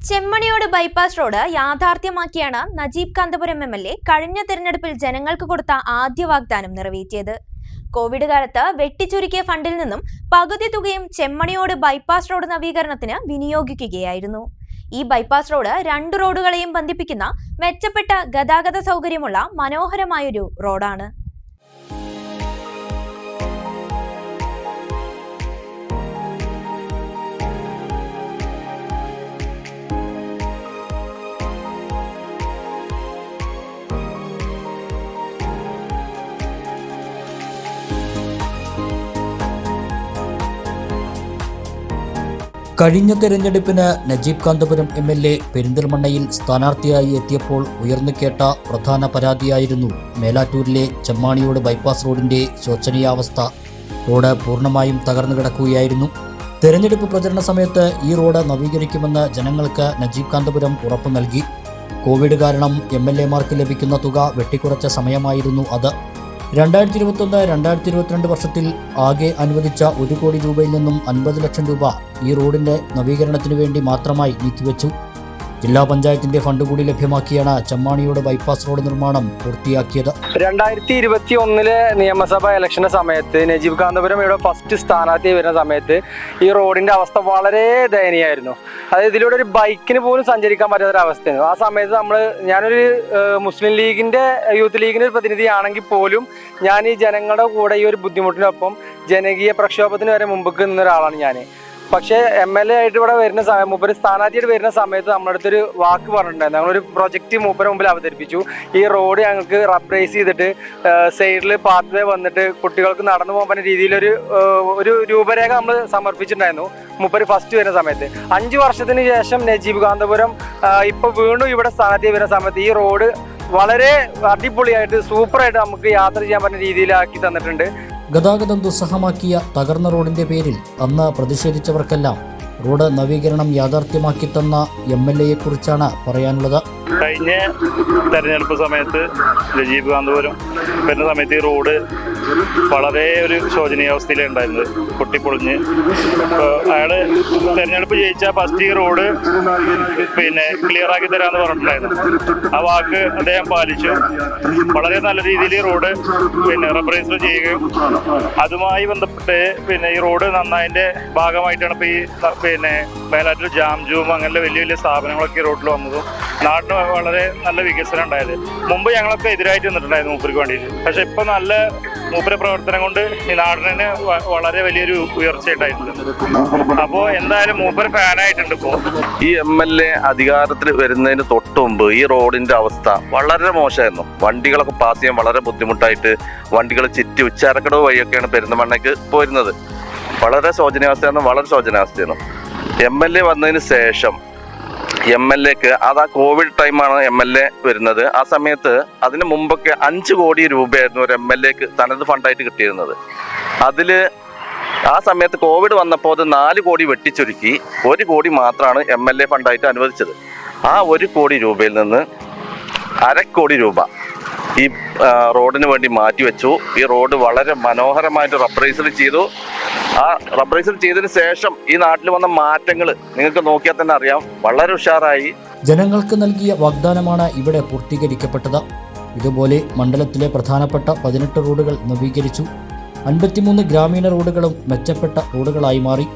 ചെമ്മണിയോട് bypass road യാഥാർത്ഥ്യമാക്കിയാണ് Najeeb Kanthapuram MLA കഴിഞ്ഞ തെരഞ്ഞെടുപ്പിൽ ജനങ്ങൾക്ക് കൊടുത്ത ആദ്യ വാഗ്ദാനം നിറവേറ്റിയത്. കോവിഡ് കാലത്ത് വെട്ടിച്ചുരുക്കിയ ഫണ്ടിൽ നിന്നും പകുതി തുകയും ചെമ്മണിയോട് ബൈപ്പാസ് റോഡ് നവീകരണത്തിന് വിനിയോഗിക്കുകയായിരുന്നു. ഈ ബൈപ്പാസ് റോഡ് 2 റോഡുകളെയും ബന്ധിപ്പിക്കുന്ന മെച്ചപ്പെട്ട ഗതാഗത സൗകര്യമുള്ള മനോഹരമായൊരു റോഡാണ്. കഴിഞ്ഞ തെരഞ്ഞെടുപ്പിന് നജീബ് കാന്തപുരം MLA പെരിന്തൽമണ്ണയിൽ സ്ഥാനാർത്ഥിയായി എത്തിയപ്പോൾ ഉയർന്നു കേട്ട പ്രധാന പരാതിയായിരുന്നു മേലാറ്റൂരിലെ ചെമ്മാണിയോട് ബൈപ്പാസ് റോഡിന്റെ ശോചനീയാവസ്ഥ. റോഡ് പൂർണ്ണമായും തകർന്നു കിടക്കുകയായിരുന്നു. തെരഞ്ഞെടുപ്പ് പ്രചരണ സമയത്ത് ഈ റോഡ് നവീകരിക്കുമെന്ന് ജനങ്ങൾക്ക് നജീബ് കാന്തപുരം ഉറപ്പു നൽകി. കോവിഡ് കാരണം MLA-മാർക്ക് ലഭിക്കുന്ന തുക വെട്ടിക്കുറച്ച സമയമായിരുന്നു അത്. 2021-2022 വർഷത്തിൽ ആകെ അനുവദിച്ച 1 കോടി രൂപയിൽ നിന്നും 50 ലക്ഷം രൂപ ഈ റോഡിന്റെ നവീകരണത്തിനു വേണ്ടി മാത്രമായി നീക്കിവെച്ചു. ജില്ലാ പഞ്ചായത്തിന്റെ ഫണ്ട് കൂടി ലഭ്യമാക്കിയാണ് ചെമ്മാണിയോട് ബൈപ്പാസ് റോഡ് നിർമ്മാണം പൂർത്തിയാക്കിയത്. 2021 നിയമസഭാ ഇലക്ഷന്റെ സമയത്ത് നജീബ് കാന്തപുരം ഇവിടെ ഫസ്റ്റ് സ്ഥാനാർത്ഥി വരുന്ന സമയത്ത് ഈ റോഡിന്റെ അവസ്ഥ വളരെ ദയനീയമായിരുന്നു. അതായത് ഇതിലൂടെ ഒരു ബൈക്കിന് പോലും സഞ്ചരിക്കാൻ പറ്റാത്തൊരവസ്ഥയായിരുന്നു. ആ സമയത്ത് ഞാനൊരു മുസ്ലിം ലീഗിന്റെ യൂത്ത് ലീഗിന്റെ ഒരു പ്രതിനിധിയാണെങ്കിൽ പോലും ഞാൻ ഈ ജനങ്ങളുടെ കൂടെ ഈ ഒരു ബുദ്ധിമുട്ടിനൊപ്പം ജനകീയ പ്രക്ഷോഭത്തിന് വരെ മുമ്പ് നിന്ന ഒരാളാണ് ഞാൻ. പക്ഷേ MLA ആയിട്ട് ഇവിടെ വരുന്ന സമയം മൂപ്പര് സ്ഥാനാർത്ഥിയായിട്ട് വരുന്ന സമയത്ത് നമ്മുടെ അടുത്തൊരു വാക്ക് പറഞ്ഞിട്ടുണ്ടായിരുന്നു. ഞങ്ങളൊരു പ്രൊജക്റ്റ് മൂപ്പര് മുമ്പിൽ അവതരിപ്പിച്ചു. ഈ റോഡ് ഞങ്ങൾക്ക് റബ്ബറൈസ് ചെയ്തിട്ട് സൈഡിൽ പാത്വേ വന്നിട്ട് കുട്ടികൾക്ക് നടന്നു പോകാൻ പറ്റുന്ന രീതിയിലൊരു രൂപരേഖ നമ്മൾ സമർപ്പിച്ചിട്ടുണ്ടായിരുന്നു മൂപ്പര് ഫസ്റ്റ് വരുന്ന സമയത്ത്. 5 വർഷത്തിന് ശേഷം നജീബ് കാന്തപുരം ഇപ്പോൾ വീണ്ടും ഇവിടെ സ്ഥാനാർത്ഥി വരുന്ന സമയത്ത് ഈ റോഡ് വളരെ അടിപൊളിയായിട്ട് സൂപ്പറായിട്ട് നമുക്ക് യാത്ര ചെയ്യാൻ പറ്റുന്ന രീതിയിലാക്കി തന്നിട്ടുണ്ട്. ഗതാഗതം ദുസ്സഹമാക്കിയ തകർന്ന റോഡിന്റെ പേരിൽ അന്ന് പ്രതിഷേധിച്ചവർക്കെല്ലാം റോഡ് നവീകരണം യാഥാർത്ഥ്യമാക്കി തന്ന MLA-യെക്കുറിച്ചാണ് പറയാനുള്ളത്. കഴിഞ്ഞ തെരഞ്ഞെടുപ്പ് സമയത്ത് നജീബ് കാന്തപുരം വരുന്ന സമയത്ത് ഈ റോഡ് വളരെ ഒരു ശോചനീയാവസ്ഥയിലുണ്ടായിരുന്നത്, പൊട്ടിപ്പൊളിഞ്ഞ്. അയാൾ തെരഞ്ഞെടുപ്പ് ജയിച്ച ഫസ്റ്റ് ഈ റോഡ് ക്ലിയർ ആക്കി തരാമെന്ന് പറഞ്ഞിട്ടുണ്ടായിരുന്നു. ആ വാക്ക് അദ്ദേഹം പാലിച്ചു. വളരെ നല്ല രീതിയിൽ ഈ റോഡ് റബ്ബറൈസ് ചെയ്യുകയും അതുമായി ബന്ധപ്പെട്ട് ഈ റോഡ് നന്നായതിൻ്റെ ഭാഗമായിട്ടാണ് ഇപ്പോൾ ഈ മേലാറ്റൂർ ജാം അങ്ങനെ വലിയ വലിയ സ്ഥാപനങ്ങളൊക്കെ ഈ റോഡിൽ വന്നതും നാടിന് വളരെ നല്ല വികസനം ഉണ്ടായത്. മുമ്പ് ഞങ്ങളൊക്കെ എതിരായിട്ട് നിന്നിട്ടുണ്ടായിരുന്നു മൂപ്പർക്ക് വേണ്ടിയിട്ട്. പക്ഷെ ഇപ്പൊ നല്ല മൂപ്പര പ്രവർത്തനം കൊണ്ട് ഈ നാടിന് വളരെ വലിയൊരു ഉയർച്ചയുണ്ടായിട്ടുണ്ട്. അപ്പോൾ എന്തായാലും മൂപ്പര് ഫാനായിട്ടുണ്ട്. ഇപ്പോൾ ഈ MLA അധികാരത്തിൽ വരുന്നതിന് തൊട്ട് മുമ്പ് ഈ റോഡിന്റെ അവസ്ഥ വളരെ മോശമായിരുന്നു. വണ്ടികളൊക്കെ പാസ് ചെയ്യാൻ വളരെ ബുദ്ധിമുട്ടായിട്ട് വണ്ടികൾ ചുറ്റി ഉച്ചാരക്കടവ് വഴിയൊക്കെയാണ് പെരിന്തൽമണ്ണയ്ക്ക് പോരുന്നത്. വളരെ ശോചനാവസ്ഥയായിരുന്നു. MLA വന്നതിന് ശേഷം MLA-ക്ക് അത് ആ കോവിഡ് ടൈമാണ് MLA വരുന്നത്. ആ സമയത്ത് അതിന് മുമ്പൊക്കെ 5 കോടി രൂപയായിരുന്നു ഒരു MLA-ക്ക് തനത് ഫണ്ടായിട്ട് കിട്ടിയിരുന്നത്. അതിൽ ആ സമയത്ത് കോവിഡ് വന്നപ്പോൾ അത് 4 കോടി വെട്ടിച്ചുരുക്കി 1 കോടി മാത്രമാണ് MLA ഫണ്ടായിട്ട് അനുവദിച്ചത്. ആ 1 കോടി രൂപയിൽ നിന്ന് 1/2 കോടി രൂപ ഈ റോഡിന് വേണ്ടി മാറ്റിവെച്ചു. ഈ റോഡ് വളരെ മനോഹരമായിട്ട് റബ്ബറൈസ് ചെയ്തു. ആ റബ്ബറൈസ് ചെയ്തതിന് ശേഷം ഈ നാട്ടിൽ വന്ന മാറ്റങ്ങൾ നിങ്ങൾക്ക് നോക്കിയാൽ തന്നെ അറിയാം, വളരെ ഉഷാറായി. ജനങ്ങൾക്ക് നൽകിയ വാഗ്ദാനമാണ് ഇവിടെ പൂർത്തീകരിക്കപ്പെട്ടത്. ഇതുപോലെ മണ്ഡലത്തിലെ പ്രധാനപ്പെട്ട 18 റോഡുകൾ നവീകരിച്ചു. 53 ഗ്രാമീണ റോഡുകളും മെച്ചപ്പെട്ട റോഡുകളായി മാറി.